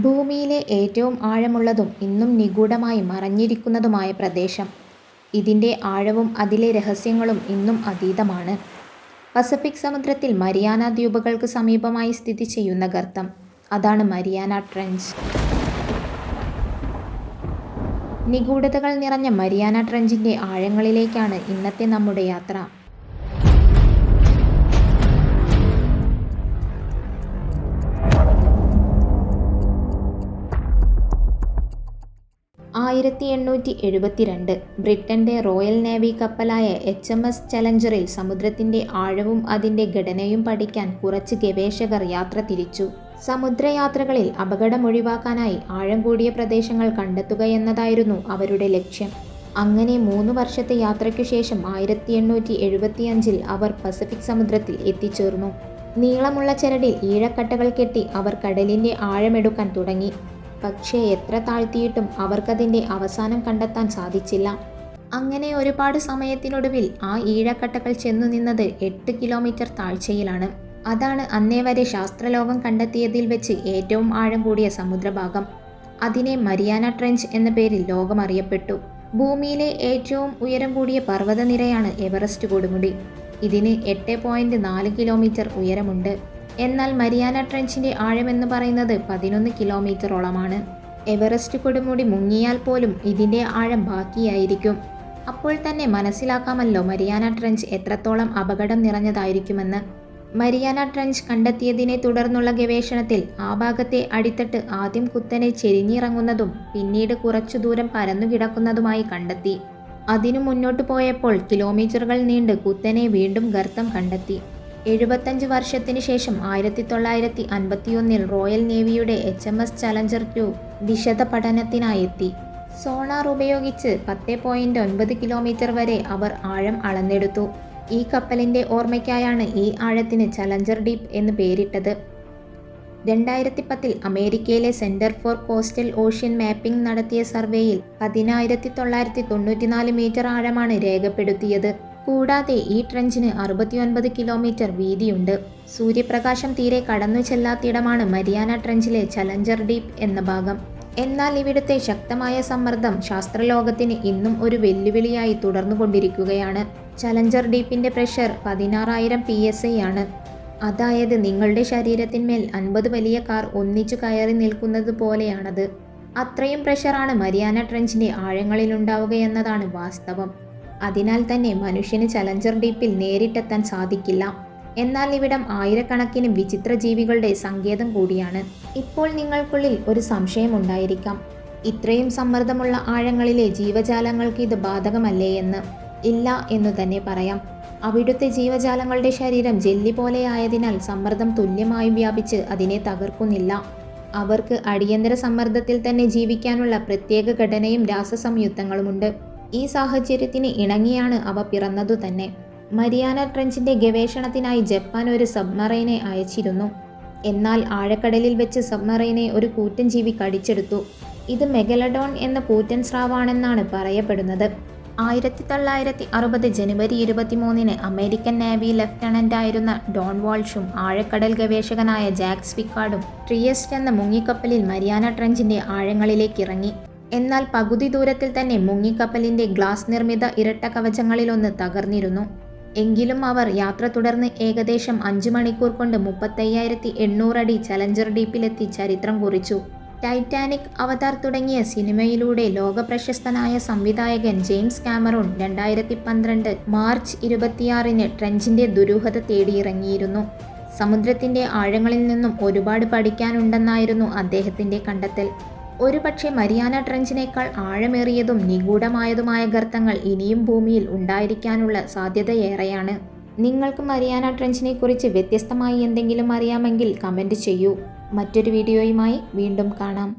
ഭൂമിയിലെ ഏറ്റവും ആഴമുള്ളതും ഇന്നും നിഗൂഢമായി മറഞ്ഞിരിക്കുന്നതുമായ പ്രദേശം. ഇതിൻ്റെ ആഴവും അതിലെ രഹസ്യങ്ങളും ഇന്നും അതീതമാണ്. പസഫിക് സമുദ്രത്തിൽ മരിയാന ദ്വീപുകൾക്ക് സമീപമായി സ്ഥിതി ചെയ്യുന്ന ഗർത്തം. അതാണ് മരിയാന ട്രെഞ്ച്. നിഗൂഢതകൾ നിറഞ്ഞ മരിയാന ട്രെഞ്ചിൻ്റെ ആഴങ്ങളിലേക്കാണ് ഇന്നത്തെ നമ്മുടെ യാത്ര. 1872 ബ്രിട്ടൻ്റെ റോയൽ നേവി കപ്പലായ HMS ചലഞ്ചറിൽ സമുദ്രത്തിൻ്റെ ആഴവും അതിൻ്റെ ഘടനയും പഠിക്കാൻ കുറച്ച് ഗവേഷകർ യാത്ര തിരിച്ചു. സമുദ്രയാത്രകളിൽ അപകടം ഒഴിവാക്കാനായി ആഴം കൂടിയ പ്രദേശങ്ങൾ കണ്ടെത്തുകയെന്നതായിരുന്നു അവരുടെ ലക്ഷ്യം. അങ്ങനെ 3 വർഷത്തെ യാത്രയ്ക്കു ശേഷം 1875 അവർ പസഫിക് സമുദ്രത്തിൽ എത്തിച്ചേർന്നു. നീളമുള്ള ചരടിൽ ഈഴക്കട്ടകൾ കെട്ടി അവർ കടലിൻ്റെ ആഴമെടുക്കാൻ തുടങ്ങി. പക്ഷേ എത്ര താഴ്ത്തിയിട്ടും അവർക്കതിൻ്റെ അവസാനം കണ്ടെത്താൻ സാധിച്ചില്ല. അങ്ങനെ ഒരുപാട് സമയത്തിനൊടുവിൽ ആ ഈഴക്കട്ടകൾ ചെന്നു നിന്നത് 8 കിലോമീറ്റർ താഴ്ചയിലാണ്. അതാണ് അന്നേ വരെ ശാസ്ത്രലോകം കണ്ടെത്തിയതിൽ വെച്ച് ഏറ്റവും ആഴം കൂടിയ സമുദ്രഭാഗം. അതിനെ മരിയാന ട്രെഞ്ച് എന്ന പേരിൽ ലോകമറിയപ്പെട്ടു. ഭൂമിയിലെ ഏറ്റവും ഉയരം കൂടിയ പർവ്വതനിരയാണ് എവറസ്റ്റ് കൊടുമുടി. ഇതിന് 8.4 കിലോമീറ്റർ ഉയരമുണ്ട്. എന്നാൽ മരിയാന ട്രെഞ്ചിൻ്റെ ആഴമെന്ന് പറയുന്നത് 11 കിലോമീറ്ററോളമാണ്. എവറസ്റ്റ് കൊടുമുടി മുങ്ങിയാൽ പോലും ഇതിൻ്റെ ആഴം ബാക്കിയായിരിക്കും. അപ്പോൾ തന്നെ മനസ്സിലാക്കാമല്ലോ മരിയാന ട്രെഞ്ച് എത്രത്തോളം അപകടം നിറഞ്ഞതായിരിക്കുമെന്ന്. മരിയാന ട്രെഞ്ച് കണ്ടെത്തിയതിനെ തുടർന്നുള്ള ഗവേഷണത്തിൽ ആ ഭാഗത്തെ അടിത്തട്ട് ആദ്യം കുത്തനെ ചെരിഞ്ഞിറങ്ങുന്നതും പിന്നീട് കുറച്ചു ദൂരം പരന്നുകിടക്കുന്നതുമായി കണ്ടെത്തി. അതിനു മുന്നോട്ട് പോയപ്പോൾ കിലോമീറ്ററുകൾ നീണ്ട് കുത്തനെ വീണ്ടും ഗർത്തം കണ്ടെത്തി. 75 വർഷത്തിന് ശേഷം 1951 റോയൽ നേവിയുടെ HMS ചലഞ്ചർ 2 വിശദ പഠനത്തിനായെത്തി. സോണാർ ഉപയോഗിച്ച് 10.9 കിലോമീറ്റർ വരെ അവർ ആഴം അളന്നെടുത്തു. ഈ കപ്പലിൻ്റെ ഓർമ്മയ്ക്കായാണ് ഈ ആഴത്തിന് ചലഞ്ചർ ഡീപ്പ് എന്ന് പേരിട്ടത്. 2010 അമേരിക്കയിലെ centre for coastal ocean mapping നടത്തിയ സർവേയിൽ 10,994 മീറ്റർ ആഴമാണ് രേഖപ്പെടുത്തിയത്. കൂടാതെ ഈ ട്രെഞ്ചിന് 69 കിലോമീറ്റർ വീതിയുണ്ട്. സൂര്യപ്രകാശം തീരെ കടന്നു ചെല്ലാത്തിടമാണ് മരിയാന ട്രെഞ്ചിലെ ചലഞ്ചർ ഡീപ്പ് എന്ന ഭാഗം. എന്നാൽ ഇവിടുത്തെ ശക്തമായ സമ്മർദ്ദം ശാസ്ത്രലോകത്തിന് ഇന്നും ഒരു വെല്ലുവിളിയായി തുടർന്നുകൊണ്ടിരിക്കുകയാണ്. ചലഞ്ചർ ഡീപ്പിൻ്റെ പ്രഷർ 16,000 PSI ആണ്. അതായത് നിങ്ങളുടെ ശരീരത്തിന്മേൽ 50 വലിയ കാർ ഒന്നിച്ചു കയറി നിൽക്കുന്നത് പോലെയാണത്. അത്രയും പ്രഷറാണ് മരിയാന ട്രെഞ്ചിൻ്റെ ആഴങ്ങളിലുണ്ടാവുകയെന്നതാണ് വാസ്തവം. അതിനാൽ തന്നെ മനുഷ്യന് ചലഞ്ചർ ഡീപ്പിൽ നേരിട്ടെത്താൻ സാധിക്കില്ല. എന്നാൽ ഇവിടം ആയിരക്കണക്കിന് വിചിത്ര ജീവികളുടെ സങ്കേതം കൂടിയാണ്. ഇപ്പോൾ നിങ്ങൾക്കുള്ളിൽ ഒരു സംശയമുണ്ടായിരിക്കാം, ഇത്രയും സമ്മർദ്ദമുള്ള ആഴങ്ങളിലെ ജീവജാലങ്ങൾക്ക് ഇത് ബാധകമല്ലേ എന്ന്. ഇല്ല എന്നു തന്നെ പറയാം. അവിടുത്തെ ജീവജാലങ്ങളുടെ ശരീരം ജെല്ലി പോലെയായതിനാൽ സമ്മർദ്ദം തുല്യമായും വ്യാപിച്ച് അതിനെ തകർക്കുന്നില്ല. അവർക്ക് അടിയന്തര സമ്മർദ്ദത്തിൽ തന്നെ ജീവിക്കാനുള്ള പ്രത്യേക ഘടനയും രാസസംയുക്തങ്ങളുമുണ്ട്. ഈ സാഹചര്യത്തിന് ഇണങ്ങിയാണ് അവ പിറന്നതു തന്നെ. മരിയാന ട്രെഞ്ചിൻ്റെ ഗവേഷണത്തിനായി ജപ്പാൻ ഒരു സബ്മറൈനെ അയച്ചിരുന്നു. എന്നാൽ ആഴക്കടലിൽ വെച്ച് സബ്മറൈനെ ഒരു കൂറ്റൻ ജീവി കടിച്ചെടുത്തു. ഇത് മെഗലഡോൺ എന്ന കൂറ്റൻ സ്രാവാണെന്നാണ് പറയപ്പെടുന്നത്. 1960 ജനുവരി 23 അമേരിക്കൻ നേവി ലഫ്റ്റനൻ്റായിരുന്ന ഡോൺ വാൾഷും ആഴക്കടൽ ഗവേഷകനായ ജാക്ക് സ്പിക്കാർഡും ട്രിയസ്റ്റ് എന്ന മുങ്ങിക്കപ്പലിൽ മരിയാന ട്രെഞ്ചിൻ്റെ ആഴങ്ങളിലേക്ക് ഇറങ്ങി. എന്നാൽ പകുതി ദൂരത്തിൽ തന്നെ മുങ്ങിക്കപ്പലിൻ്റെ ഗ്ലാസ് നിർമ്മിത ഇരട്ട കവചങ്ങളിലൊന്ന് തകർന്നിരുന്നു. എങ്കിലും അവർ യാത്ര തുടർന്ന് ഏകദേശം 5 മണിക്കൂർ കൊണ്ട് 35,800 അടി ചലഞ്ചർ ഡീപ്പിലെത്തി ചരിത്രം കുറിച്ചു. ടൈറ്റാനിക്, അവതാർ തുടങ്ങിയ സിനിമയിലൂടെ ലോകപ്രശസ്തനായ സംവിധായകൻ ജെയിംസ് കാമറൂൺ 2012 മാർച്ച് 26 ട്രെഞ്ചിൻ്റെ ദുരൂഹത തേടിയിറങ്ങിയിരുന്നു. സമുദ്രത്തിൻ്റെ ആഴങ്ങളിൽ നിന്നും ഒരുപാട് പഠിക്കാനുണ്ടെന്നായിരുന്നു അദ്ദേഹത്തിൻ്റെ കണ്ടെത്തൽ. ഒരുപക്ഷെ മരിയാന ട്രെഞ്ചിനേക്കാൾ ആഴമേറിയതും നിഗൂഢമായതുമായ ഗർത്തങ്ങൾ ഇനിയും ഭൂമിയിൽ ഉണ്ടായിരിക്കാനുള്ള സാധ്യതയേറെയാണ്. നിങ്ങൾക്ക് മരിയാന ട്രെഞ്ചിനെ കുറിച്ച് വ്യത്യസ്തമായി എന്തെങ്കിലും അറിയാമെങ്കിൽ കമൻറ്റ് ചെയ്യൂ. മറ്റൊരു വീഡിയോയുമായി വീണ്ടും കാണാം.